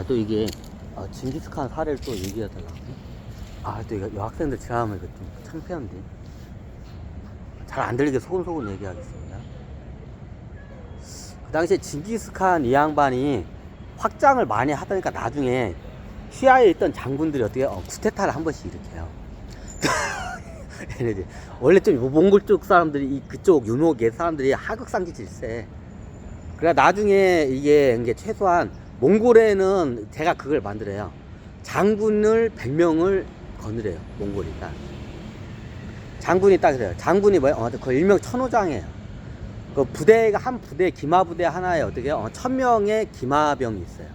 또 이게 징기스칸 사례를 또 얘기하다가 또 이거 여학생들 지나가면 이거 좀 창피한데 잘 안 들리게 소근소근 얘기하겠습니다. 그 당시에 징기스칸 이 양반이 확장을 많이 하다니까 나중에 휘하에 있던 장군들이 어떻게 쿠데타를 한 번씩 일으켜요. 얘네들 원래 좀 몽골 쪽 사람들이 그쪽 유목의 사람들이 하극상지 질세. 그래 나중에 이게 최소한 몽골에는 제가 그걸 만들어요. 장군을 100명을 거느려요. 몽골이가. 장군이 딱 그래요. 장군이 뭐예요? 그 일명 천호장이에요. 그 부대가 한 부대 기마 부대 하나에 어떻게 1000명의 기마병이 있어요.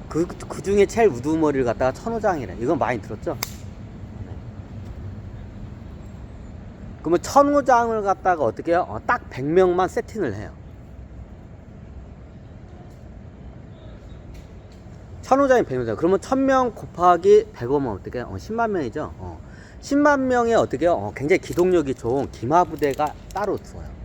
그 중에 제일 우두머리를 갖다가 천호장이래. 이건 많이 들었죠? 그러면 천호장을 갖다가 어떻게 해요? 딱 100명만 세팅을 해요. 천호장이 100명. 그러면 1000명 곱하기 100이면 어떻게 해요? 10만 명이죠? 10만 명의 어떻게 해요? 굉장히 기동력이 좋은 기마부대가 따로 있어요.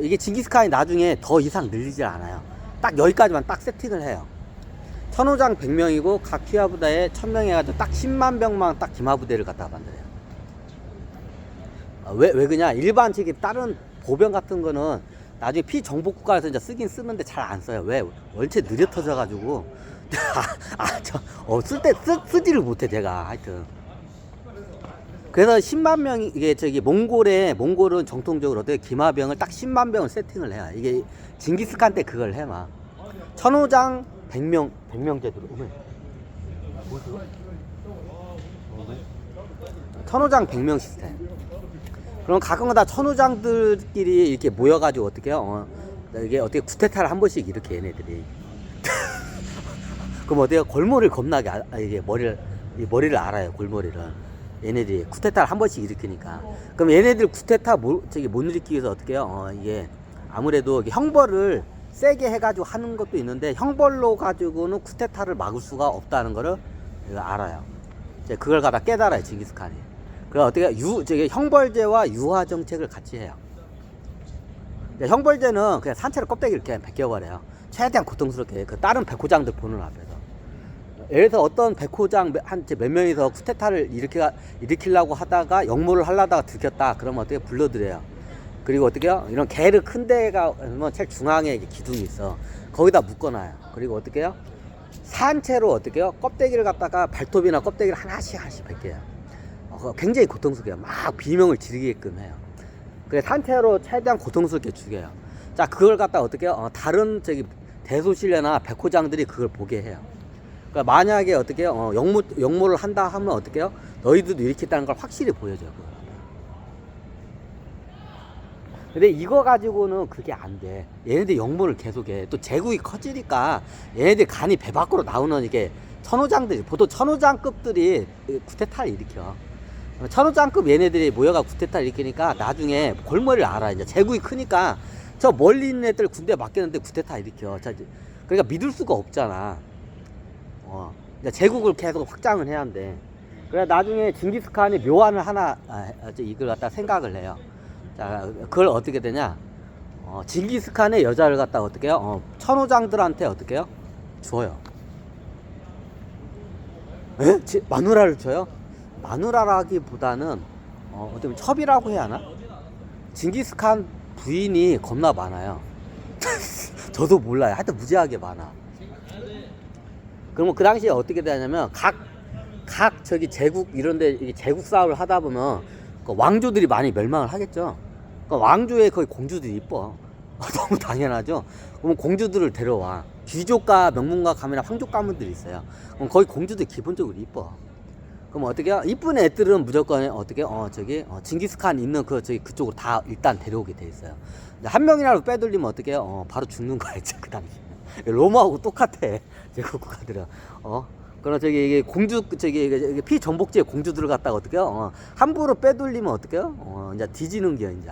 이게 징기스칸이 나중에 더 이상 늘리질 않아요. 딱 여기까지만 딱 세팅을 해요. 천호장 100명이고 각 기마부대에 1000명 해가지고 딱 10만 병만 딱 기마부대를 갖다가 만들어요. 왜 그냐? 일반 다른 보병 같은 거는 나중에 피정복 국가에서 이제 쓰는데 잘 안 써요. 왜? 원체 느려 터져가지고. 쓰지를 못해, 제가. 하여튼. 그래서 10만 명이, 이게 몽골은 정통적으로 어떻게 기마병을 딱 10만 병을 세팅을 해요. 이게 징기스칸 때 그걸 해, 막. 천호장 100명 제도로. 뭐죠? 천호장 100명 시스템. 그럼 가끔가다 천호장들끼리 이렇게 모여가지고 어떻게 해요? 이게 어떻게 쿠데타를 한 번씩 이렇게 얘네들이. 그럼 어때요? 골머리를 겁나게, 이게 머리를 알아요, 골머리를. 얘네들이 쿠데타를 한 번씩 일으키니까. 그럼 얘네들 쿠데타 못 일으키기 위해서 어떻게 해요? 이게 아무래도 형벌을 세게 해가지고 하는 것도 있는데 형벌로 가지고는 쿠데타를 막을 수가 없다는 거를 알아요. 이제 그걸 갖다 깨달아요, 징기스칸이. 그래서 어떻게 형벌제와 유화 정책을 같이 해요. 형벌제는 그냥 산채로 껍데기 이렇게 벗겨버려요. 최대한 고통스럽게 다른 백호장들 보는 앞에서. 예를 들어서 어떤 백호장 몇 명이서 쿠데타를 일으키려고 하다가 역모를 하려다가 들켰다. 그러면 어떻게 불러들여요. 그리고 어떻게 해요? 이런 게르 큰 데가 제일 중앙에 기둥이 있어. 거기다 묶어놔요. 그리고 어떻게 해요? 산채로 어떻게 해요? 껍데기를 갖다가 발톱이나 껍데기를 하나씩 벗겨요. 굉장히 고통스럽게 막 비명을 지르게끔 해요. 그래서 산채로 최대한 고통스럽게 죽여요. 자, 그걸 갖다 어떻게 해요? 다른 대소신뢰나 백호장들이 그걸 보게 해요. 그러니까 만약에 어떻게 해요? 역모를 한다 하면 어떻게 해요? 너희들도 일으켰다는 걸 확실히 보여줘요. 근데 이거 가지고는 그게 안 돼. 얘네들 역모를 계속해. 또 제국이 커지니까 얘네들 간이 배 밖으로 나오는 이게 천호장들이, 보통 천호장급들이 쿠데타를 일으켜. 천호장급 얘네들이 모여가 쿠데타를 일으키니까 나중에 골머리를 알아. 이제 제국이 크니까 저 멀리 있는 애들 군대에 맡겼는데 쿠데타 일으켜. 그러니까 믿을 수가 없잖아. 제국을 계속 확장을 해야 한대. 그래 나중에 징기스칸이 묘안을 하나 이걸 갖다 생각을 해요. 자, 그걸 어떻게 되냐? 징기스칸의 여자를 갖다가 어떻게 해요? 천호장들한테 어떻게 해요? 줘요. 에? 마누라를 줘요? 마누라라기보다는 어떻게 첩이라고 해야 하나? 징기스칸 부인이 겁나 많아요. 저도 몰라요. 하여튼 무지하게 많아. 그러면 그 당시에 어떻게 되냐면 각 제국 이런데 제국 싸움을 하다 보면 그 왕조들이 많이 멸망을 하겠죠. 그 왕조에 거의 공주들이 이뻐. 너무 당연하죠. 그러면 공주들을 데려와. 귀족과 명문가 가문이나 황족 가문들이 있어요. 그럼 거의 공주들 기본적으로 이뻐. 그럼 어떻게 해요? 이쁜 애들은 무조건 어떻게 징기스칸 있는 그쪽으로 다 일단 데려오게 돼 있어요. 한 명이라도 빼돌리면 어떻게 해요? 바로 죽는 거 알죠, 그 당시. 로마하고 똑같아. 제국 국가들은. 그럼 이게 공주, 피정복지의 공주들을 갖다가 어떻게 해요? 함부로 빼돌리면 어떻게 해요? 이제 뒤지는 게 이제.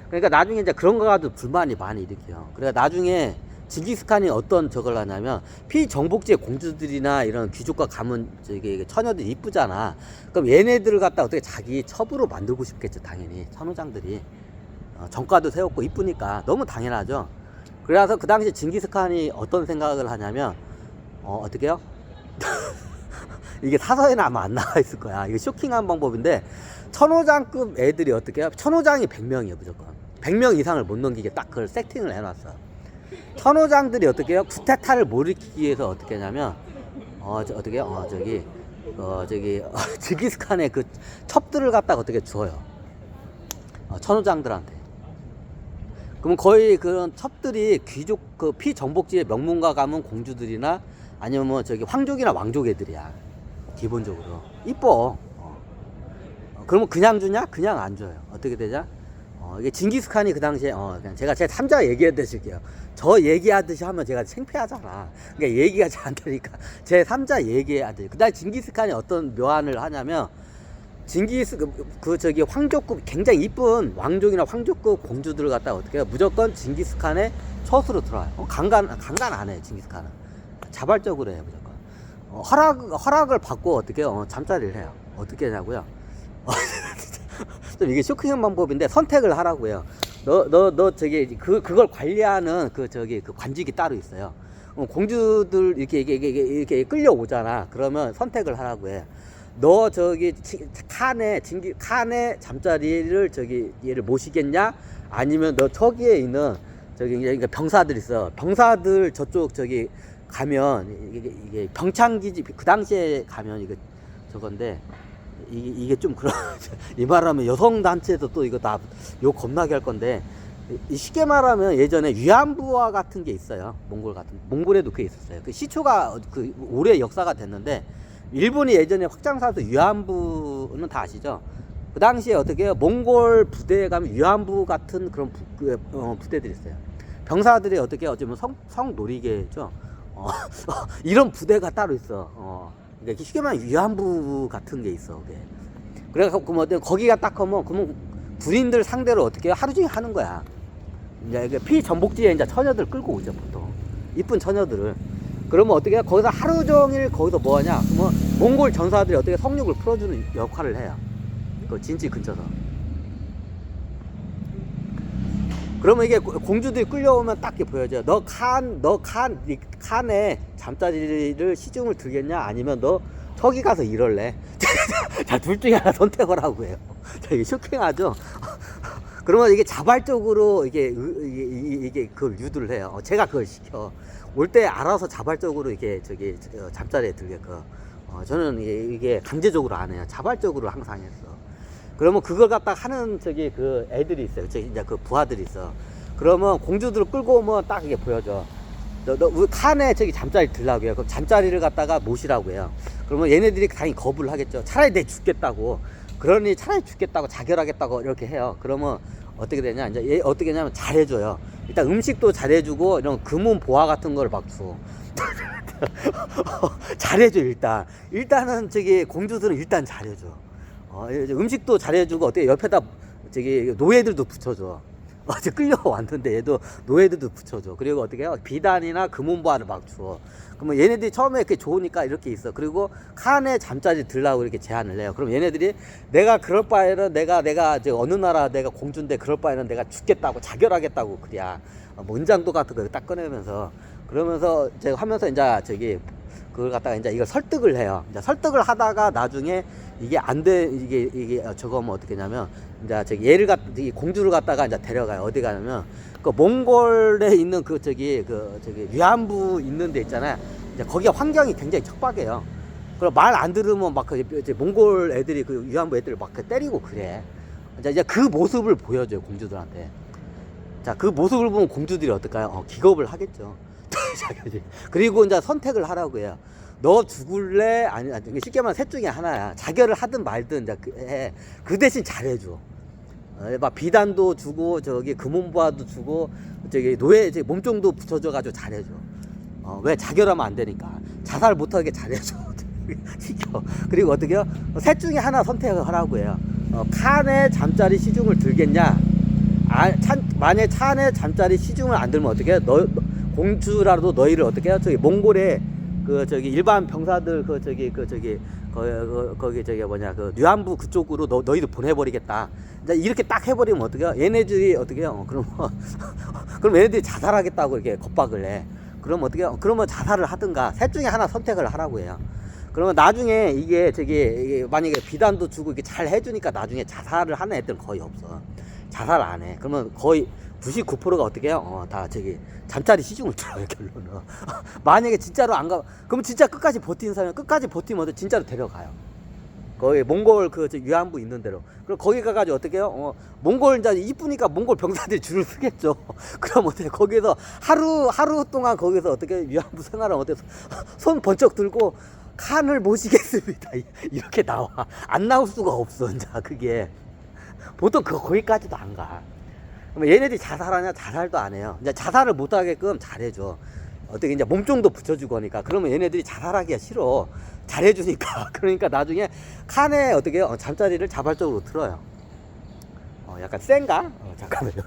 그러니까 나중에 이제 그런 거 가지고 불만이 많이 일으켜요. 그러니까 나중에 징기스칸이 어떤 저걸 하냐면 피정복지의 공주들이나 이런 귀족과 가문 처녀들이 이쁘잖아. 그럼 얘네들을 갖다 어떻게 자기 첩으로 만들고 싶겠죠, 당연히. 천호장들이. 정가도 세웠고 이쁘니까 너무 당연하죠. 그래서 그 당시 징기스칸이 어떤 생각을 하냐면 어떻게요? 이게 사서에는 아마 안 나와 있을 거야. 이거 쇼킹한 방법인데 천호장급 애들이 어떻게 해요? 천호장이 100명이에요 무조건. 100명 이상을 못 넘기게 딱 그걸 세팅을 해놨어. 천호장들이 어떻게 해요? 쿠데타를 못 일으키기 위해서 어떻게 하냐면 어떻게 해요? 징기스칸의 그 첩들을 갖다가 어떻게 줘요? 천호장들한테. 그럼 거의 그런 첩들이 귀족 그 피정복지의 명문가 가문 공주들이나 아니면 뭐 저기 황족이나 왕족 애들이야. 기본적으로 이뻐. 그러면 그냥 주냐? 그냥 안 줘요. 어떻게 되냐? 이게 징기스칸이 그 당시에 그냥 제가 제 3자 얘기해 드릴게요. 저 얘기하듯이 하면 제가 창피하잖아. 그러니까 얘기가 잘 안 되니까 제 3자 얘기하듯이. 그다음 징기스칸이 어떤 묘안을 하냐면 저기 황족급 굉장히 이쁜 왕족이나 황족급 공주들을 갖다가 어떻게 해요? 무조건 징기스칸의 처수로 들어와요. 강간 안 해. 징기스칸은 자발적으로 해요 무조건. 허락을 받고 어떻게 해요? 잠자리를 해요. 어떻게 하냐고요? 좀 이게 쇼킹한 방법인데 선택을 하라고요. 너 저기 그걸 관리하는 그 관직이 따로 있어요. 공주들 이렇게 끌려오잖아. 그러면 선택을 하라고 해. 너 저기 칸에 잠자리를 얘를 모시겠냐? 아니면 너 저기에 있는 그러니까 병사들 있어. 병사들 저쪽 가면 이게 병창기지 그 당시에 가면 이거 저건데 이게 좀 그런 이 말하면 여성 단체도 또 이거 다 욕 겁나게 할 건데 쉽게 말하면 예전에 위안부와 같은 게 있어요. 몽골에도 그게 있었어요. 그 시초가 그 오래 역사가 됐는데 일본이 예전에 확장사도 위안부는 다 아시죠? 그 당시에 어떻게 해요? 몽골 부대에 가면 위안부 같은 그런 부대들이 있어요. 병사들이 어떻게 어쩌면 성놀이개죠. 이런 부대가 따로 있어. 그러니까 쉽게 말하면 위안부 같은 게 있어. 그래서 거기가 딱 하면 그러면 군인들 상대로 어떻게 해요? 하루 종일 하는 거야. 이제 피전복지에 이제 처녀들 끌고 오죠 보통. 이쁜 처녀들을. 그러면 어떻게 해요? 거기서 하루 종일 거기서 뭐 하냐? 그러면 몽골 전사들이 어떻게 성욕을 풀어주는 역할을 해요. 그 진지 근처서. 그러면 이게 공주들이 끌려오면 딱 이렇게 보여줘요. 너 칸에 잠자리를 시중을 들겠냐? 아니면 너 저기 가서 이럴래? 자, 둘 중에 하나 선택을 하고 해요. 자, 이게 쇼킹하죠? 그러면 이게 자발적으로 이게 그걸 유도를 해요. 제가 그걸 시켜. 올 때 알아서 자발적으로 이게 잠자리에 들게끔. 저는 이게 강제적으로 안 해요. 자발적으로 항상 했어. 그러면 그걸 갖다 하는 그 애들이 있어요. 이제 그 부하들이 있어. 그러면 공주들을 끌고 오면 딱 이게 보여줘. 우리 칸에 잠자리 들라고 해요. 그럼 잠자리를 갖다가 모시라고 해요. 그러면 얘네들이 당연히 거부를 하겠죠. 차라리 내 죽겠다고. 그러니 차라리 죽겠다고 자결하겠다고 이렇게 해요. 그러면 어떻게 되냐? 이제 얘 어떻게 하냐면 잘해줘요. 일단 음식도 잘해주고 이런 금은 보화 같은 걸 막 줘. 잘해줘 일단은 공주들은 일단 잘해줘. 음식도 잘해주고 어떻게 옆에다 노예들도 붙여줘. 어제 끌려왔는데 얘도 노예들도 붙여줘. 그리고 어떻게 해요? 비단이나 금은보화를 막 줘. 그러면 얘네들이 처음에 이렇게 좋으니까 이렇게 있어. 그리고 칸에 잠자리 들라고 이렇게 제안을 해요. 그럼 얘네들이 내가 그럴 바에는 내가 어느 나라 내가 공주인데 그럴 바에는 내가 죽겠다고 자결하겠다고 그래야 은장도 같은 거 딱 꺼내면서 그러면서 제가 하면서 이제 그걸 갖다가 이제 이걸 설득을 해요. 이제 설득을 하다가 나중에 이게 안 돼, 이게 저거 뭐 어떻게 하냐면, 이제 공주를 갖다가 이제 데려가요. 어디 가냐면, 그 몽골에 있는 위안부 있는 데 있잖아요. 이제 거기가 환경이 굉장히 척박해요. 그럼 말 안 들으면 막 몽골 애들이 위안부 애들을 막 때리고 그래. 이제 그 모습을 보여줘요, 공주들한테. 자, 그 모습을 보면 공주들이 어떨까요? 기겁을 하겠죠. 그리고 이제 선택을 하라고 해요. 너 죽을래? 아니, 쉽게 말하면 셋 중에 하나야. 자결을 하든 말든 이제 해. 그 대신 잘해줘. 막 비단도 주고, 금은보화도 주고, 노예, 몸종도 붙여줘가지고 잘해줘. 왜? 자결하면 안 되니까. 자살 못하게 잘해줘. 시켜. 그리고 어떻게 해요? 셋 중에 하나 선택을 하라고 해요. 칸에 잠자리 시중을 들겠냐? 만약에 칸에 잠자리 시중을 안 들면 어떻게 해요? 공주라도 너희를 어떻게 해요? 몽골에 일반 병사들 거기 저기 뭐냐 그 뉘안부 그쪽으로 너희들 보내버리겠다. 이제 이렇게 딱 해버리면 어떡해요? 얘네들이 어떻게 해요? 그럼 그럼 얘네들이 자살하겠다고 이렇게 겁박을 해. 그럼 어떻게 해요? 그러면 자살을 하든가 셋 중에 하나 선택을 하라고 해요. 그러면 나중에 이게 만약에 비단도 주고 이렇게 잘 해주니까 나중에 자살을 하는 애들은 거의 없어. 자살 안 해. 그러면 거의 99%가 어떻게 해요? 다 잠자리 시중을 들어요, 결론은. 만약에 진짜로 안 가, 그러면 진짜 끝까지 버티는 사람은 끝까지 버티면 진짜로 데려가요. 거기 몽골 위안부 있는 데로. 그럼 거기 가가지고 어떻게 해요? 몽골 이제 이쁘니까 몽골 병사들이 줄을 서겠죠. 그럼 어떻게 거기서 하루 동안 거기서 어떻게 위안부 생활을 어때서 손 번쩍 들고 칸을 모시겠습니다. 이렇게 나와. 안 나올 수가 없어, 이제 그게. 보통 거기까지도 안 가. 그럼 얘네들이 자살하냐? 자살도 안 해요. 이제 자살을 못 하게끔 잘해줘. 어떻게 이제 몸종도 붙여주고 하니까. 그러면 얘네들이 자살하기가 싫어. 잘해주니까. 그러니까 나중에 칸에 어떻게 잠자리를 자발적으로 틀어요. 약간 센가? 잠깐만요.